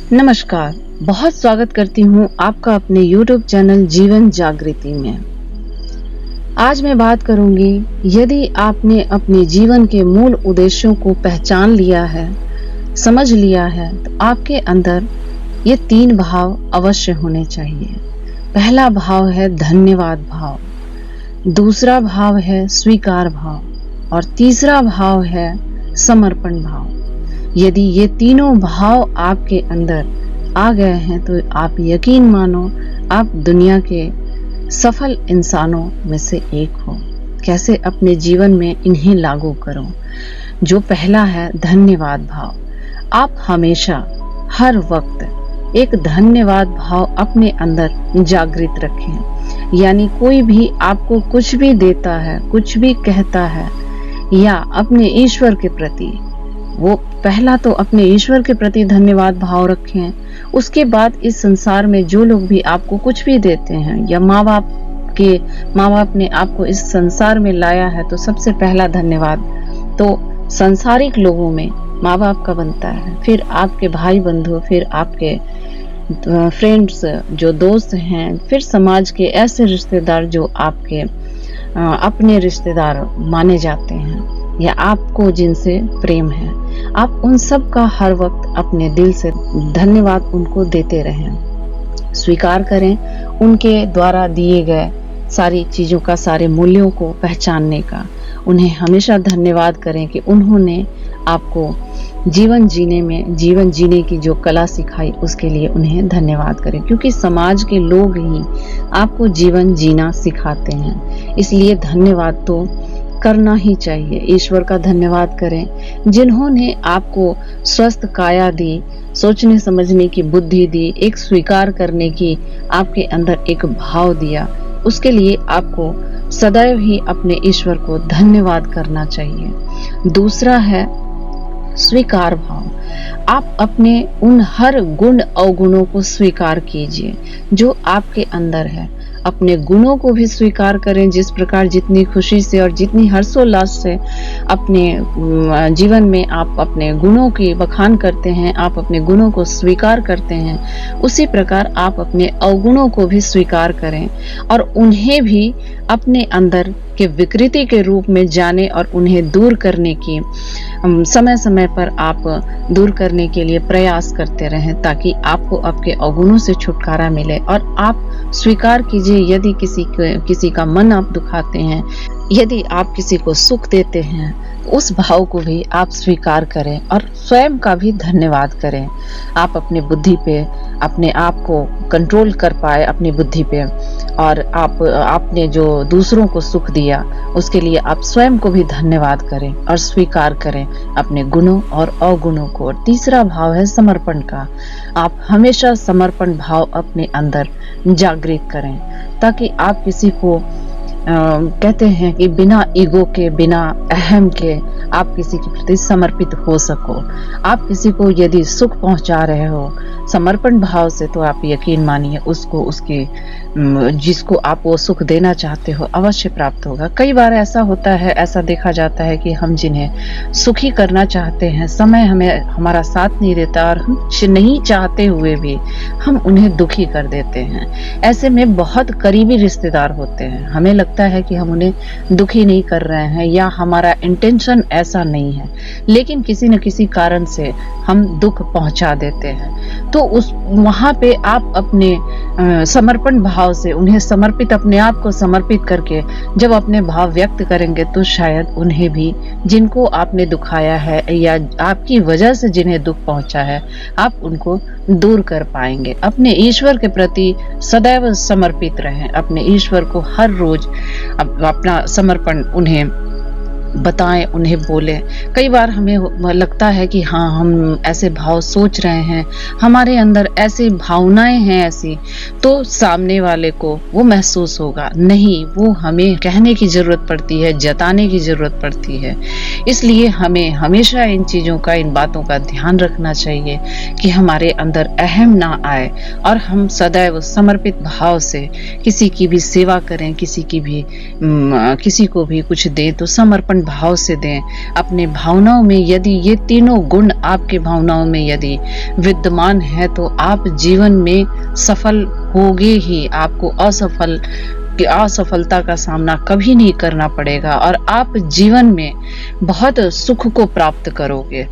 नमस्कार। बहुत स्वागत करती हूँ आपका अपने YouTube चैनल जीवन जागृति में। आज मैं बात करूंगी, यदि आपने अपने जीवन के मूल उद्देश्यों को पहचान लिया है, समझ लिया है, तो आपके अंदर ये 3 भाव अवश्य होने चाहिए। पहला भाव है धन्यवाद भाव, दूसरा भाव है स्वीकार भाव और तीसरा भाव है समर्पण भाव। यदि ये तीनों भाव आपके अंदर आ गए हैं तो आप यकीन मानो आप दुनिया के सफल इंसानों में से एक हो। कैसे अपने जीवन में इन्हें लागू करो। जो पहला है धन्यवाद भाव। आप हमेशा हर वक्त एक धन्यवाद भाव अपने अंदर जागृत रखें। यानी कोई भी आपको कुछ भी देता है, कुछ भी कहता है, या अपने ईश्वर के प्रति, वो पहला तो अपने ईश्वर के प्रति धन्यवाद भाव रखें। उसके बाद इस संसार में जो लोग भी आपको कुछ भी देते हैं, या माँ बाप ने आपको इस संसार में लाया है, तो सबसे पहला धन्यवाद तो सांसारिक लोगों में माँ बाप का बनता है, फिर आपके भाई बंधु, फिर आपके फ्रेंड्स जो दोस्त हैं, फिर समाज के ऐसे रिश्तेदार जो आपके अपने रिश्तेदार माने जाते हैं या आपको जिनसे प्रेम है। आप उन सब का हर वक्त अपने दिल से धन्यवाद उनको देते रहें। स्वीकार करें उनके द्वारा दिए गए सारी चीजों का, सारे मूल्यों को पहचानने का। उन्हें हमेशा धन्यवाद करें कि उन्होंने आपको जीवन जीने की जो कला सिखाई, उसके लिए उन्हें धन्यवाद करें, क्योंकि समाज के लोग ही आपको जीवन जीना सिखाते हैं। इसलिए धन्यवाद तो करना ही चाहिए। ईश्वर का धन्यवाद करें जिन्होंने आपको स्वस्थ काया दी, सोचने समझने की बुद्धि दी, एक स्वीकार करने की आपके अंदर एक भाव दिया। उसके लिए आपको सदैव ही अपने ईश्वर को धन्यवाद करना चाहिए। दूसरा है स्वीकार भाव। आप अपने उन हर गुण अवगुणों को स्वीकार कीजिए जो आपके अंदर है। अपने गुणों को भी स्वीकार करें। जिस प्रकार जितनी खुशी से और जितनी हर्षोल्लास से अपने जीवन में आप अपने गुणों की बखान करते हैं, आप अपने गुणों को स्वीकार करते हैं, उसी प्रकार आप अपने अवगुणों को भी स्वीकार करें और उन्हें भी अपने अंदर के विकृति के रूप में जाने और उन्हें दूर करने की समय समय पर आप दूर करने के लिए प्रयास करते रहें, ताकि आपको आपके अवगुणों से छुटकारा मिले। और आप स्वीकार कीजिए, यदि किसी का मन आप दुखाते हैं, यदि आप किसी को सुख देते हैं, उस भाव को भी आप स्वीकार करें और स्वयं का भी धन्यवाद करें। आप अपनी बुद्धि पे अपने आप को कंट्रोल कर पाए, अपनी बुद्धि पे, और आपने जो दूसरों को सुख दिया उसके लिए आप स्वयं को भी धन्यवाद करें और स्वीकार करें अपने गुणों और अवगुणों को। और तीसरा भाव है समर्पण का। आप हमेशा समर्पण भाव अपने अंदर जागृत करें, ताकि आप किसी को कहते हैं कि बिना ईगो के, बिना अहम के आप किसी के प्रति समर्पित हो सको। आप किसी को यदि सुख पहुंचा रहे हो समर्पण भाव से, तो आप यकीन मानिए उसको जिसको आप वो सुख देना चाहते हो अवश्य प्राप्त होगा। कई बार ऐसा होता है, ऐसा देखा जाता है कि हम जिन्हें सुखी करना चाहते हैं, समय हमारा साथ नहीं देता और हम नहीं चाहते हुए भी हम उन्हें दुखी कर देते हैं। ऐसे में बहुत करीबी रिश्तेदार होते हैं, हमें लगता है कि हम उन्हें दुखी नहीं कर रहे हैं या हमारा इंटेंशन ऐसा नहीं है, लेकिन किसी न किसी कारण से हम दुख पहुंचा देते हैं। तो वहां पे आप अपने समर्पण भाव से उन्हें समर्पित, अपने आप को समर्पित करके जब अपने भाव व्यक्त करेंगे, तो शायद उन्हें भी, जिनको आपने दुखाया है या आपकी वजह से जिन्हें दुख पहुंचा है, आप उनको दूर कर पाएंगे। अपने ईश्वर के प्रति सदैव समर्पित रहें। अपने ईश्वर को हर रोज अपना समर्पण उन्हें बताएं, उन्हें बोलें। कई बार हमें लगता है कि हाँ, हम ऐसे भाव सोच रहे हैं, हमारे अंदर ऐसी भावनाएं हैं ऐसी, तो सामने वाले को वो महसूस होगा। नहीं, वो हमें कहने की जरूरत पड़ती है, जताने की जरूरत पड़ती है। इसलिए हमें हमेशा इन चीजों का, इन बातों का ध्यान रखना चाहिए कि हमारे अंदर अहम ना आए और हम सदैव समर्पित भाव से किसी की भी सेवा करें, किसी को भी कुछ दें तो समर्पण समर्पण भाव से दें। अपने भावनाओं में यदि ये तीनों गुण आपके भावनाओं में यदि विद्यमान है तो आप जीवन में सफल होगे ही। आपको असफलता का सामना कभी नहीं करना पड़ेगा और आप जीवन में बहुत सुख को प्राप्त करोगे।